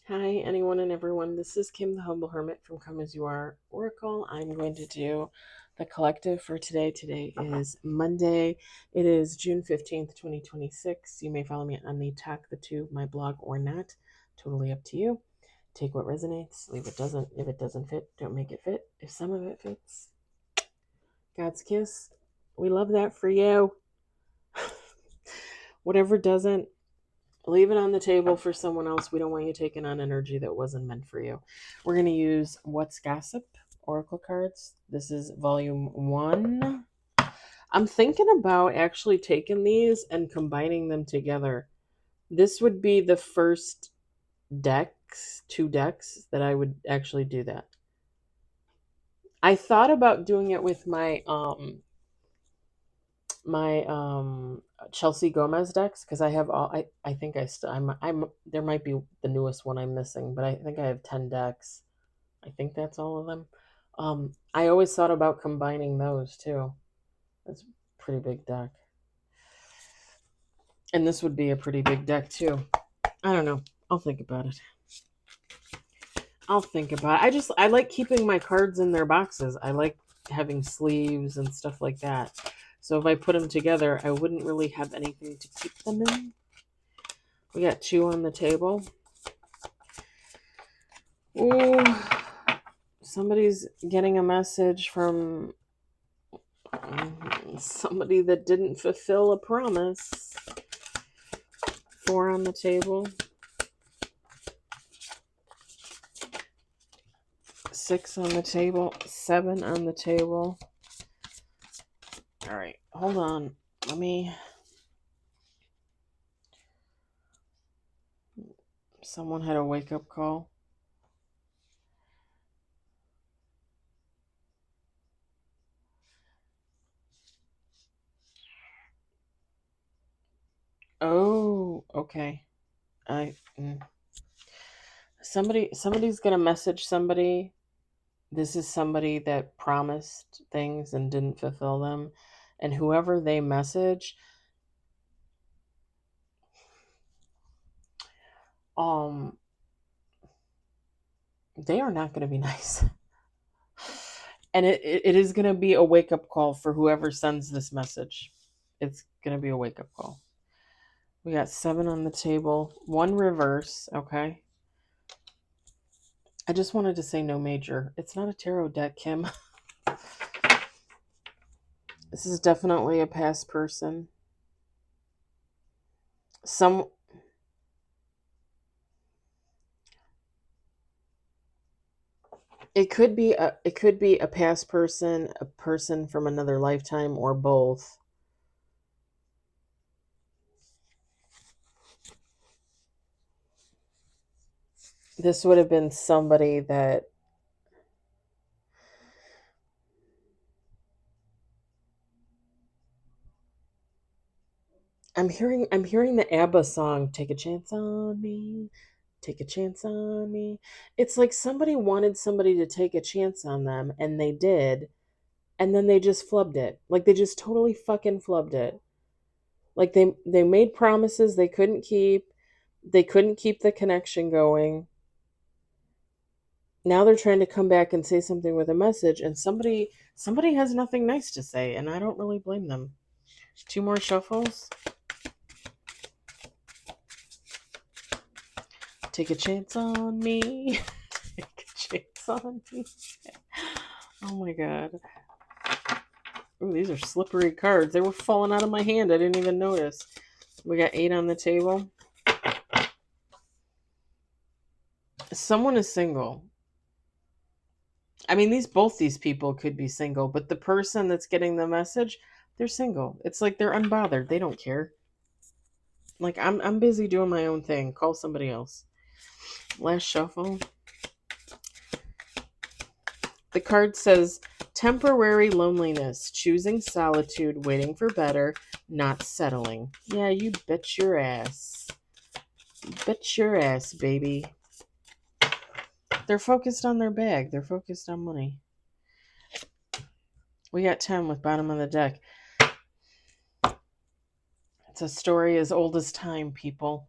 Hi, anyone and everyone. This is Kim, the Humble Hermit from Come As You Are Oracle. I'm going to do the collective for today. Today is Monday. It is June 15th, 2026. You may follow me on the Talk the Tube, my blog, or not. Totally up to you. Take what resonates, leave what doesn't. If it doesn't fit, don't make it fit. If some of it fits, God's kiss. We love that for you. Whatever doesn't, leave it on the table for someone else. We don't want you taking on energy that wasn't meant for you. We're going to use What's Gossip Oracle cards. This is volume 1. I'm thinking about actually taking these and combining them together. This would be the first two decks that I would actually do that. I thought about doing it with my Chelsea Gomez decks because I have all I think I still I'm there might be the newest one I'm missing, but I think I have 10 decks. I think that's all of them. I always thought about combining those too. That's a pretty big deck. And this would be a pretty big deck too. I don't know. I'll think about it. I like keeping my cards in their boxes. I like having sleeves and stuff like that. So if I put them together, I wouldn't really have anything to keep them in. We got 2 on the table. Ooh, somebody's getting a message from somebody that didn't fulfill a promise. 4 on the table. 6 on the table. 7 on the table. All right, hold on. Someone had a wake-up call. Oh, okay. Somebody's gonna message somebody. This is somebody that promised things and didn't fulfill them, and whoever they message, they are not gonna be nice. And it is gonna be a wake-up call for whoever sends this message. It's gonna be a wake-up call. We got 7 on the table, 1 reverse, okay. I just wanted to say no major. It's not a tarot deck, Kim. This is definitely a past person. It could be a past person, a person from another lifetime, or both. This would have been somebody that I'm hearing the ABBA song, Take a Chance on Me, Take a Chance on Me. It's like somebody wanted somebody to take a chance on them, and they did, and then they just flubbed it. Like they just totally fucking flubbed it. Like they made promises they couldn't keep. They couldn't keep the connection going. Now they're trying to come back and say something with a message, and somebody has nothing nice to say, and I don't really blame them. 2 more shuffles. Take a chance on me. Take a chance on me. Oh my god. Ooh, these are slippery cards. They were falling out of my hand. I didn't even notice. We got 8 on the table. Someone is single. I mean, both these people could be single, but the person that's getting the message, they're single. It's like they're unbothered. They don't care. Like I'm busy doing my own thing. Call somebody else. Last shuffle. The card says temporary loneliness, choosing solitude, waiting for better, not settling. Yeah, you bet your ass. Bet your ass, baby. They're focused on their bag. They're focused on money. We got 10 with bottom of the deck. It's a story as old as time, people.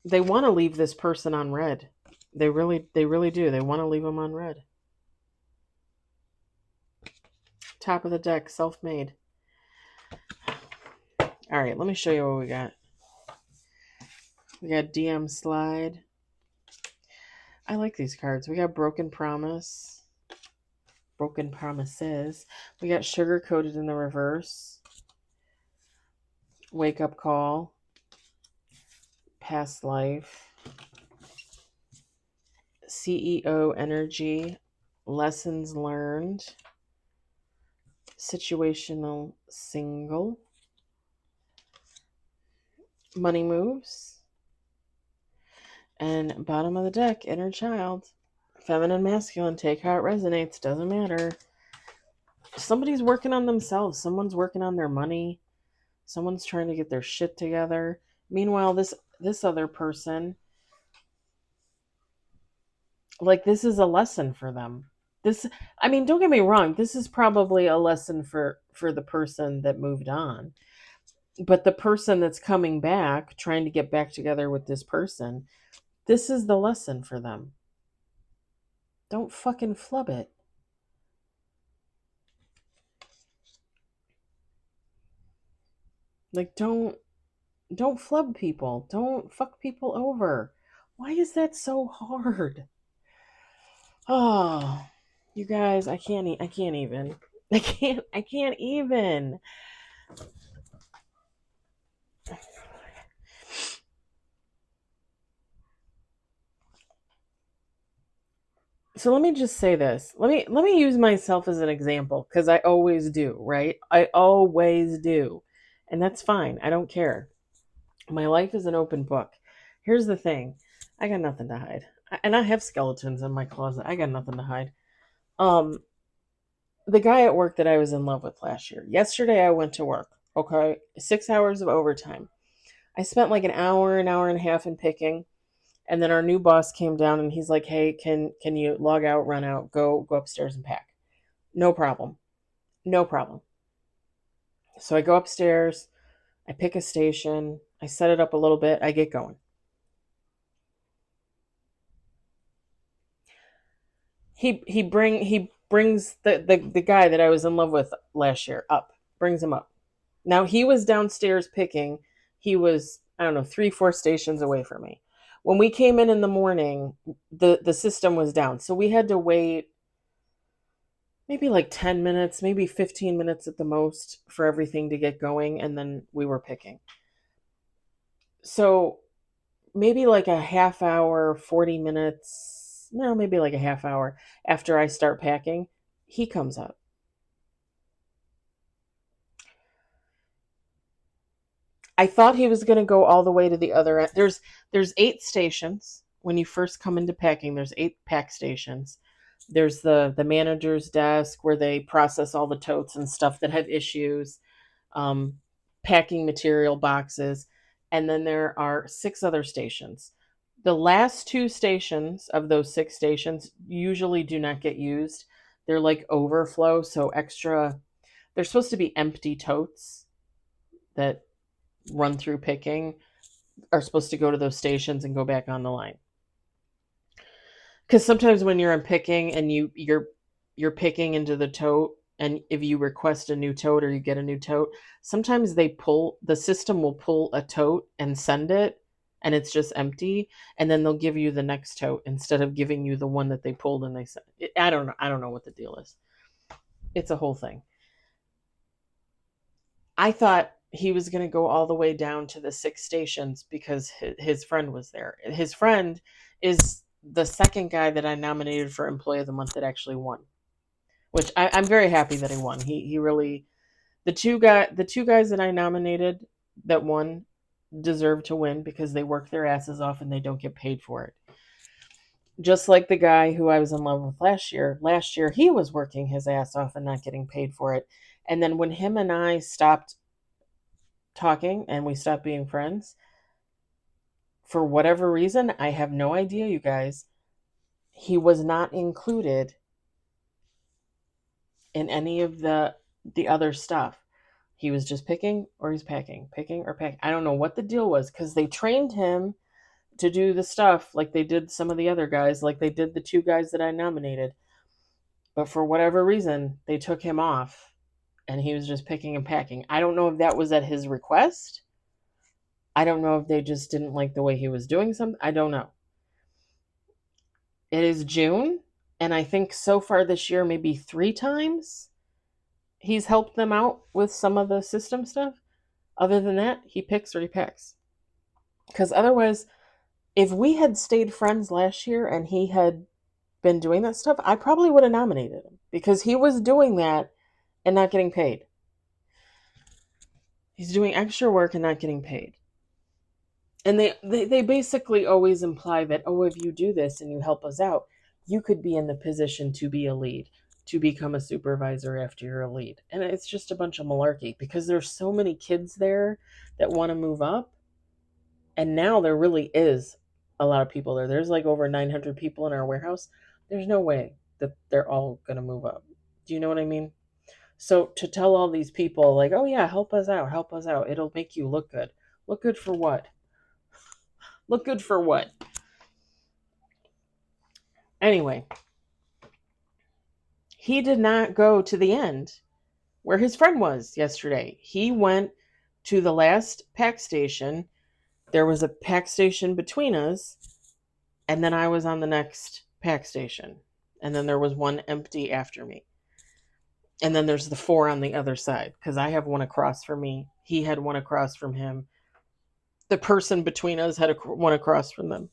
They want to leave this person on red. They really do. They want to leave them on red. Top of the deck, self-made. All right, let me show you what we got. We got DM Slide. I like these cards. We got Broken Promise. Broken Promises. We got Sugar Coated in the reverse. Wake Up Call. Past Life. CEO Energy. Lessons Learned. Situational Single. Money Moves. And bottom of the deck, Inner Child. Feminine, masculine, take how it resonates, doesn't matter. Somebody's working on themselves. Someone's working on their money. Someone's trying to get their shit together. Meanwhile, this other person, like, this is a lesson for them. Don't get me wrong, this is probably a lesson for the person that moved on. But the person that's coming back, trying to get back together with this person, this is the lesson for them. Don't fucking flub it. Like, don't flub people. Don't fuck people over. Why is that so hard? Oh, you guys, I can't even. I can't even. So let me just say this. Let me use myself as an example, because I always do, right? I always do. And that's fine. I don't care. My life is an open book. Here's the thing. I got nothing to hide. And I have skeletons in my closet. I got nothing to hide. The guy at work that I was in love with last year. Yesterday I went to work, okay? 6 hours of overtime. I spent like an hour and a half in picking. And then our new boss came down and he's like, "Hey, can you log out, run out, go upstairs and pack?" No problem. No problem. So I go upstairs, I pick a station, I set it up a little bit, I get going. He brings the guy that I was in love with last year up, brings him up. Now he was downstairs picking. He was, I don't know, 3-4 stations away from me. When we came in the morning, the system was down. So we had to wait maybe like 10 minutes, maybe 15 minutes at the most for everything to get going. And then we were picking. So maybe like a half hour, 40 minutes, no, maybe like a half hour after I start packing, he comes up. I thought he was going to go all the way to the other end. There's 8 stations. When you first come into packing, there's 8 pack stations. There's the manager's desk where they process all the totes and stuff that have issues, packing material boxes, and then there are 6 other stations. The last 2 stations of those 6 stations usually do not get used. They're like overflow, so extra. They're supposed to be empty totes that run through picking are supposed to go to those stations and go back on the line. Because sometimes when you're in picking and you're picking into the tote, and if you request a new tote or you get a new tote, sometimes the system will pull a tote and send it, and it's just empty, and then they'll give you the next tote instead of giving you the one that they pulled and they sent. I don't know what the deal is. It's a whole thing. I thought he was going to go all the way down to the 6 stations because his friend was there. His friend is the second guy that I nominated for Employee of the Month that actually won, which I'm very happy that he won. He really, the two guys that I nominated that won deserve to win because they work their asses off and they don't get paid for it. Just like the guy who I was in love with last year. Last year, he was working his ass off and not getting paid for it. And then when him and I stopped talking and we stopped being friends, for whatever reason, I have no idea, you guys, he was not included in any of the other stuff. He was just picking or he's packing, picking or packing. I don't know what the deal was because they trained him to do the stuff like they did some of the other guys, like they did the 2 guys that I nominated. But for whatever reason, they took him off and he was just picking and packing. I don't know if that was at his request. I don't know if they just didn't like the way he was doing something. I don't know. It is June, and I think so far this year, maybe 3 times he's helped them out with some of the system stuff. Other than that, he picks or he packs. Because otherwise, if we had stayed friends last year and he had been doing that stuff, I probably would have nominated him because he was doing that and not getting paid. He's doing extra work and not getting paid. And they basically always imply that, oh, if you do this and you help us out, you could be in the position to be a lead, to become a supervisor after you're a lead. And it's just a bunch of malarkey because there's so many kids there that want to move up. And now there really is a lot of people there. There's like over 900 people in our warehouse. There's no way that they're all going to move up. Do you know what I mean? So to tell all these people like, oh yeah, help us out. It'll make you look good. Look good for what? Look good for what? Anyway, he did not go to the end where his friend was yesterday. He went to the last pack station. There was a pack station between us, and then I was on the next pack station. And then there was one empty after me. And then there's the 4 on the other side because I have one across from me. He had one across from him. The person between us had one across from them.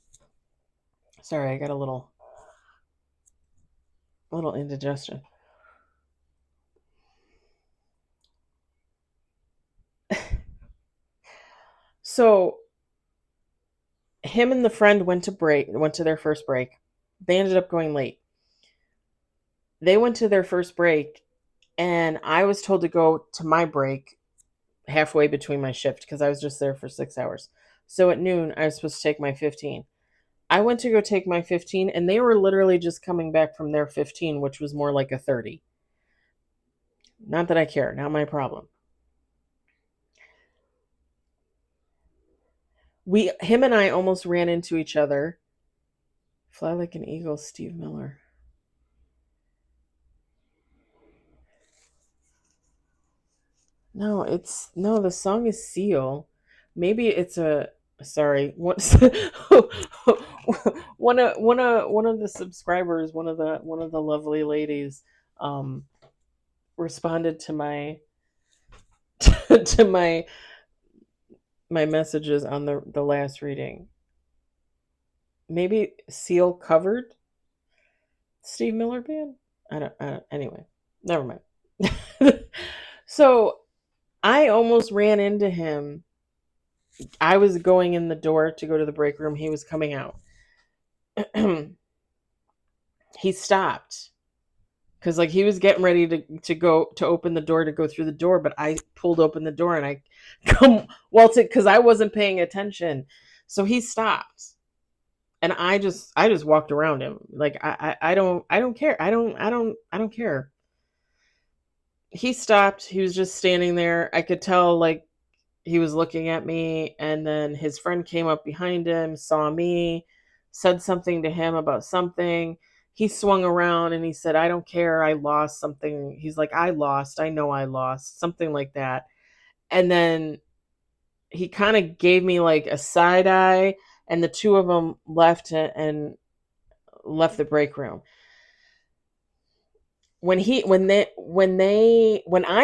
Sorry, I got a little indigestion. So him and the friend went to their first break. They ended up going late. They went to their first break, and I was told to go to my break halfway between my shift because I was just there for 6 hours. So at noon, I was supposed to take my 15. I went to go take my 15, and they were literally just coming back from their 15, which was more like a 30. Not that I care, not my problem. Him and I almost ran into each other. Fly Like an Eagle, Steve Miller. No, the song is Seal. Maybe it's sorry. One of the subscribers, one of the lovely ladies, responded to my to my messages on the last reading. Maybe Seal covered Steve Miller Band? I don't anyway, never mind. So I almost ran into him. I was going in the door to go to the break room. He was coming out. He stopped because like he was getting ready to go to open the door to go through the door, but I pulled open the door and I come waltzed because I wasn't paying attention. So he stopped. And I just walked around him. Like I don't care. I don't care. He stopped. He was just standing there. I could tell like he was looking at me, and then his friend came up behind him, saw me, said something to him about something. He swung around and he said, I don't care. I lost something. He's like, I lost. I know I lost. Something like that. And then he kind of gave me like a side eye, and the two of them left and left the break room. When I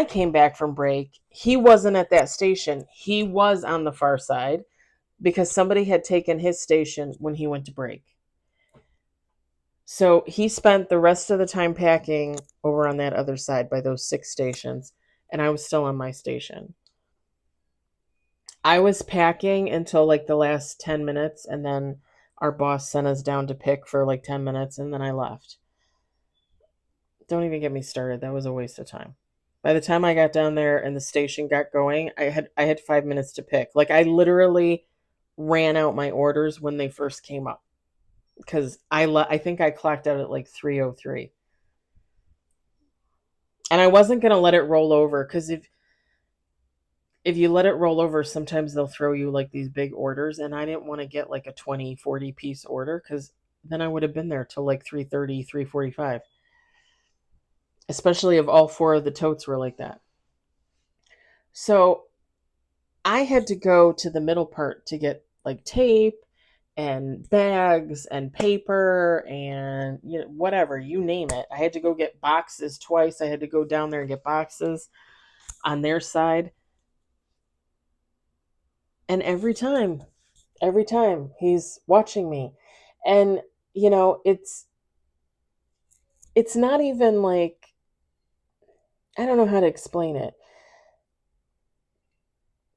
came back from break, he wasn't at that station. He was on the far side because somebody had taken his station when he went to break. So he spent the rest of the time packing over on that other side by those 6 stations, and I was still on my station. I was packing until like the last 10 minutes, and then our boss sent us down to pick for like 10 minutes, and then I left. Don't even get me started. That was a waste of time. By the time I got down there and the station got going, I had 5 minutes to pick. Like I literally ran out my orders when they first came up because I think I clocked out at like 3:03. And I wasn't going to let it roll over because if you let it roll over, sometimes they'll throw you like these big orders. And I didn't want to get like a 20, 40 piece order because then I would have been there till like 3:30, 3:45. Especially if all four of the totes were like that. So I had to go to the middle part to get like tape and bags and paper and whatever, you name it. I had to go get boxes twice. I had to go down there and get boxes on their side. And every time he's watching me. And it's not even like, I don't know how to explain it.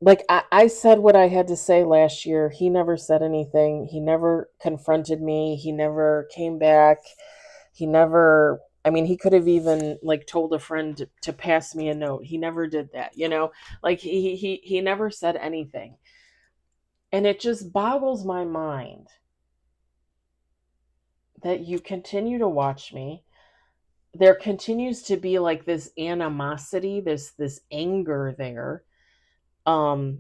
Like I said what I had to say last year. He never said anything. He never confronted me. He never came back. He never, I mean, he could have even like told a friend to pass me a note. He never did that. Like he never said anything. And it just boggles my mind that you continue to watch me. There continues to be like this animosity, this anger there. Because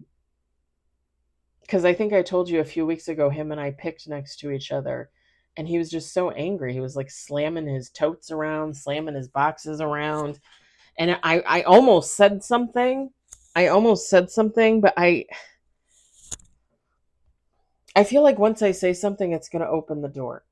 I think I told you a few weeks ago, him and I picked next to each other, and he was just so angry. He was like slamming his totes around, slamming his boxes around, and I almost said something. But I feel like once I say something, it's going to open the door.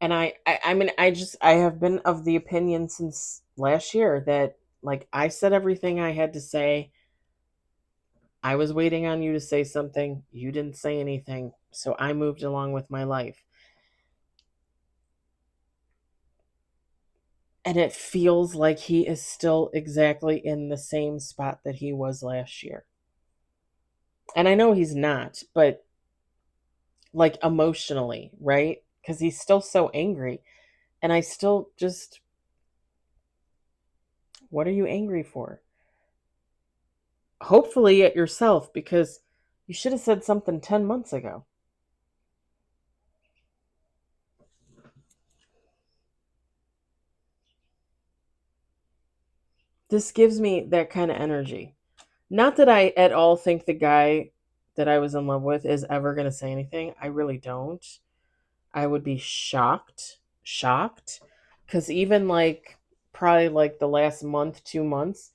And I mean, I have been of the opinion since last year that like I said everything I had to say. I was waiting on you to say something. You didn't say anything. So I moved along with my life. And it feels like he is still exactly in the same spot that he was last year. And I know he's not, but like emotionally, right? Because he's still so angry. And I still just, what are you angry for? Hopefully at yourself, because you should have said something 10 months ago. This gives me that kind of energy. Not that I at all think the guy that I was in love with is ever going to say anything. I really don't. I would be shocked. Because even like, probably like the last month, 2 months,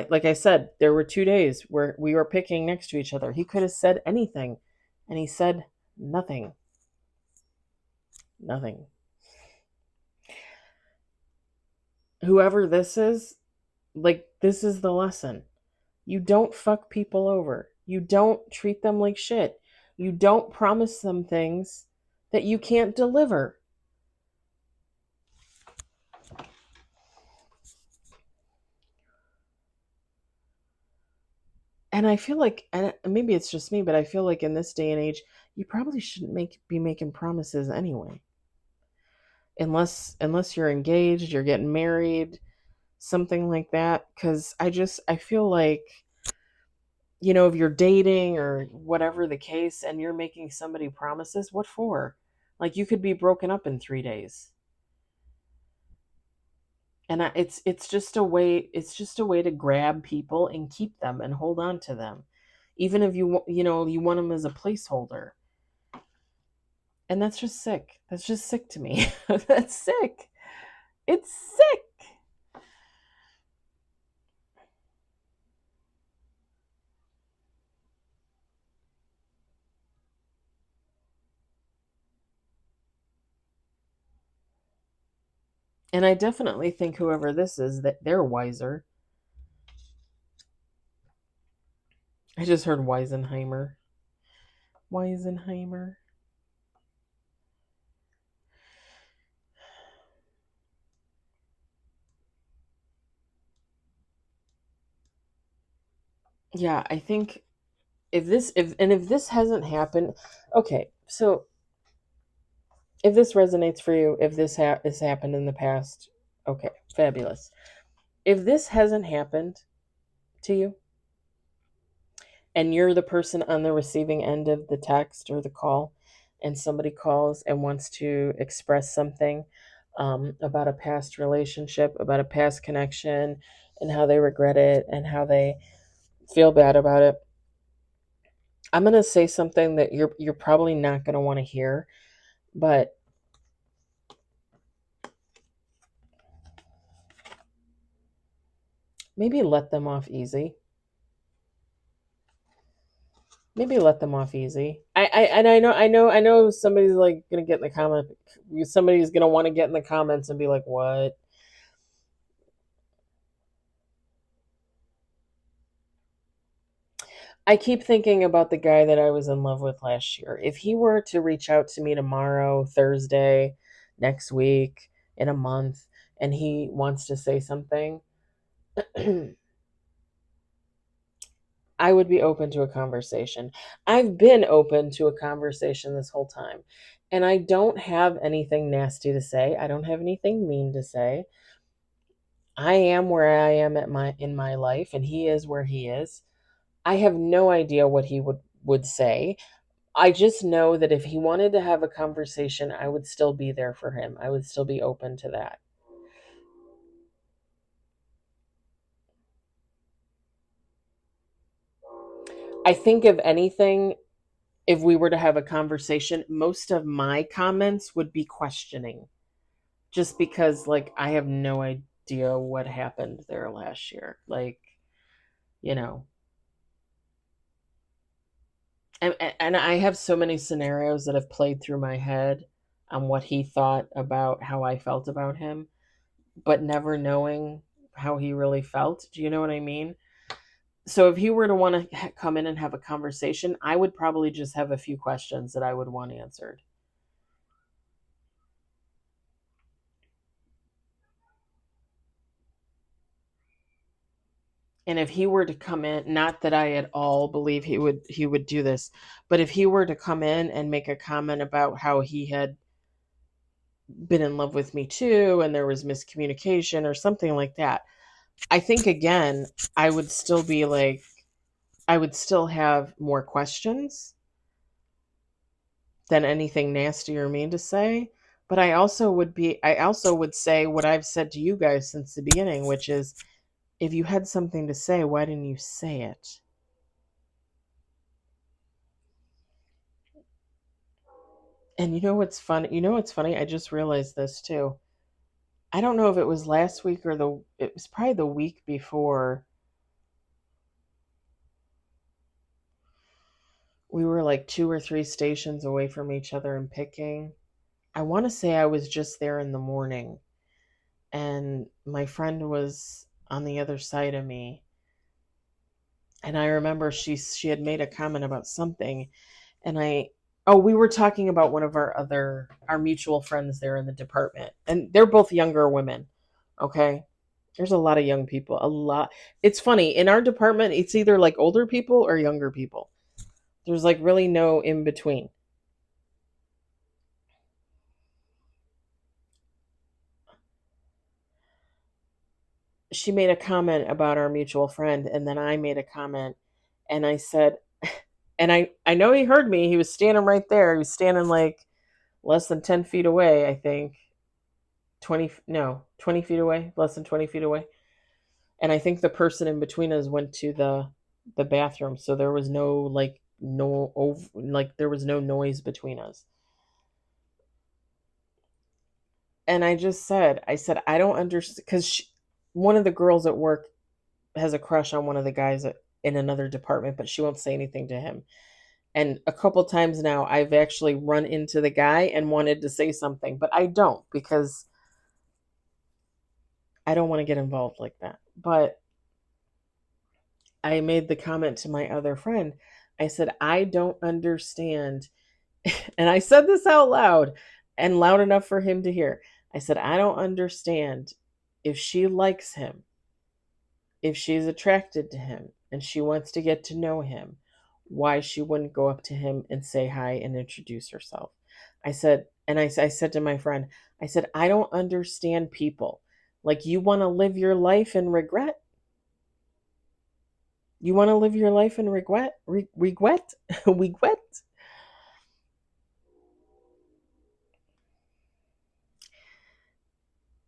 like I said, there were 2 days where we were picking next to each other. He could have said anything, and he said nothing. Nothing. Whoever this is, like, this is the lesson. You don't fuck people over. You don't treat them like shit. You don't promise them things that you can't deliver. And I feel like, and maybe it's just me, but I feel like in this day and age, you probably shouldn't be making promises anyway. Unless you're engaged, you're getting married, something like that. Because I feel like, if you're dating or whatever the case and you're making somebody promises, what for? Like, you could be broken up in 3 days. And it's just a way, to grab people and keep them and hold on to them, even if you want them as a placeholder. And that's just sick. That's just sick to me. That's sick. It's sick. And I definitely think whoever this is, that they're wiser. I just heard Weisenheimer. Weisenheimer. Yeah, I think if this hasn't happened, okay. So if this resonates for you, if this has happened in the past, okay, fabulous. If this hasn't happened to you, and you're the person on the receiving end of the text or the call, and somebody calls and wants to express something, about a past relationship, about a past connection, and how they regret it and how they feel bad about it. I'm going to say something that you're probably not going to want to hear, but maybe let them off easy. Maybe let them off easy. I know somebody's like gonna get in the comment. Somebody's gonna want to get in the comments and be like, "What?" I keep thinking about the guy that I was in love with last year. If he were to reach out to me tomorrow, Thursday, next week, in a month, and he wants to say something, I would be open to a conversation. I've been open to a conversation this whole time. And I don't have anything nasty to say. I don't have anything mean to say. I am where I am in my life and he is where he is. I have no idea what he would say. I just know that if he wanted to have a conversation, I would still be there for him. I would still be open to that. I think if anything, if we were to have a conversation, most of my comments would be questioning. Just because like I have no idea what happened there last year. Like, you know, and I have so many scenarios that have played through my head on what he thought about how I felt about him, but never knowing how he really felt. Do you know what I mean? So if he were to want to come in and have a conversation, I would probably just have a few questions that I would want answered. And if he were to come in, not that I at all believe he would do this, but if he were to come in and make a comment about how he had been in love with me too and there was miscommunication or something like that, I think again, I would still be like, I would still have more questions than anything nasty or mean to say. But I also would say what I've said to you guys since the beginning, which is if you had something to say, why didn't you say it? And you know what's funny? You know what's funny? I just realized this too. I don't know if it was last week or it was probably the week before. We were like 2 or 3 stations away from each other in picking. I want to say I was just there in the morning and my friend was on the other side of me. And I remember she had made a comment about something and we were talking about one of our mutual friends there in the department. And they're both younger women. Okay? There's a lot of young people. A lot. It's funny. In our department, it's either like older people or younger people. There's like really no in between. She made a comment about our mutual friend, and then I made a comment, and I said, and I know he heard me. He was standing right there. He was standing like less than 10 feet away. I think 20 feet away, less than 20 feet away. And I think the person in between us went to the bathroom, so there was no like no like there was no noise between us. And I said I don't understand because one of the girls at work has a crush on one of the guys in another department, but she won't say anything to him. And a couple times now, I've actually run into the guy and wanted to say something, but I don't because I don't want to get involved like that. But I made the comment to my other friend. I said, I don't understand. And I said this out loud and loud enough for him to hear. I said, I don't understand if she likes him, if she's attracted to him and she wants to get to know him, why she wouldn't go up to him and say hi and introduce herself. I said, and I said to my friend, I said, I don't understand people. Like, you want to live your life in regret? You want to live your life in regret? Regret? Regret?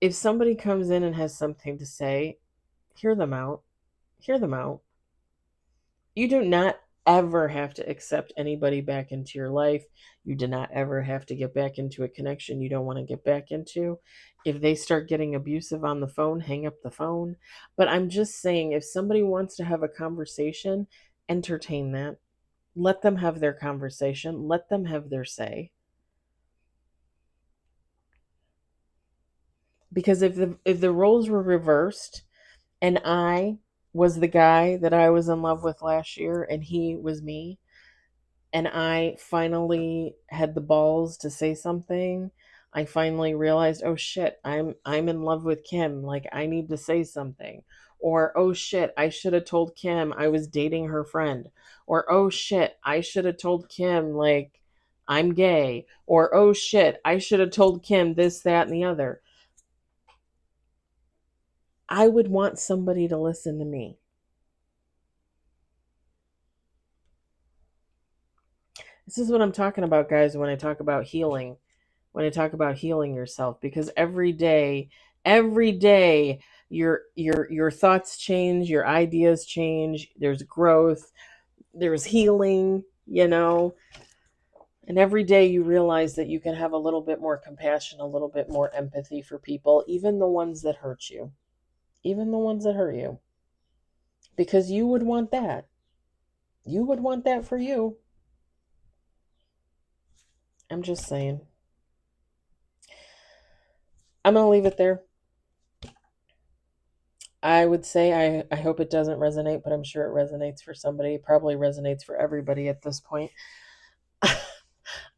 if somebody comes in and has something to say, hear them out. Hear them out. You do not ever have to accept anybody back into your life. You do not ever have to get back into a connection you don't want to get back into. If they start getting abusive on the phone, hang up the phone. But I'm just saying, if somebody wants to have a conversation, entertain that. Let them have their conversation. Let them have their say. Because if the roles were reversed and I was the guy that I was in love with last year and he was me, and I finally had the balls to say something, I finally realized, oh shit, I'm in love with Kim, like I need to say something. Or oh shit, I should have told Kim I was dating her friend. Or oh shit, I should have told Kim like I'm gay. Or oh shit, I should have told Kim this, that, and the other. I would want somebody to listen to me. This is what I'm talking about, guys, when I talk about healing. When I talk about healing yourself, because every day your thoughts change, your ideas change, there's growth, there's healing, and every day you realize that you can have a little bit more compassion, a little bit more empathy for people, even the ones that hurt you. Even the ones that hurt you. Because you would want that. You would want that for you. I'm just saying. I'm going to leave it there. I would say I hope it doesn't resonate, but I'm sure it resonates for somebody. It probably resonates for everybody at this point.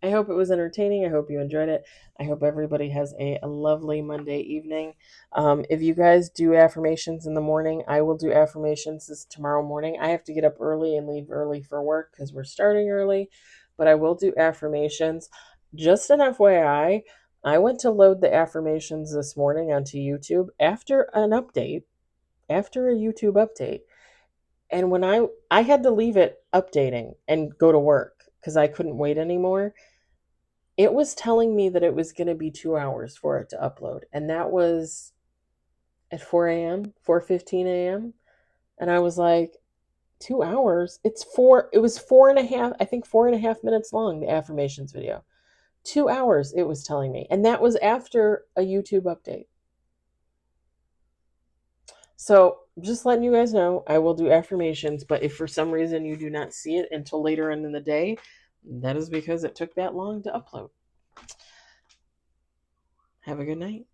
I hope it was entertaining. I hope you enjoyed it. I hope everybody has a lovely Monday evening. If you guys do affirmations in the morning, I will do affirmations this tomorrow morning. I have to get up early and leave early for work because we're starting early, but I will do affirmations. Just an FYI, I went to load the affirmations this morning onto YouTube after a YouTube update. And when I had to leave it updating and go to work because I couldn't wait anymore, it was telling me that it was going to be 2 hours for it to upload. And that was at 4 a.m., 4:15 a.m. And I was like, 2 hours? It was 4.5, I think 4.5 minutes long, the affirmations video. 2 hours, it was telling me. And that was after a YouTube update. So just letting you guys know, I will do affirmations, but if for some reason you do not see it until later in the day, that is because it took that long to upload. Have a good night.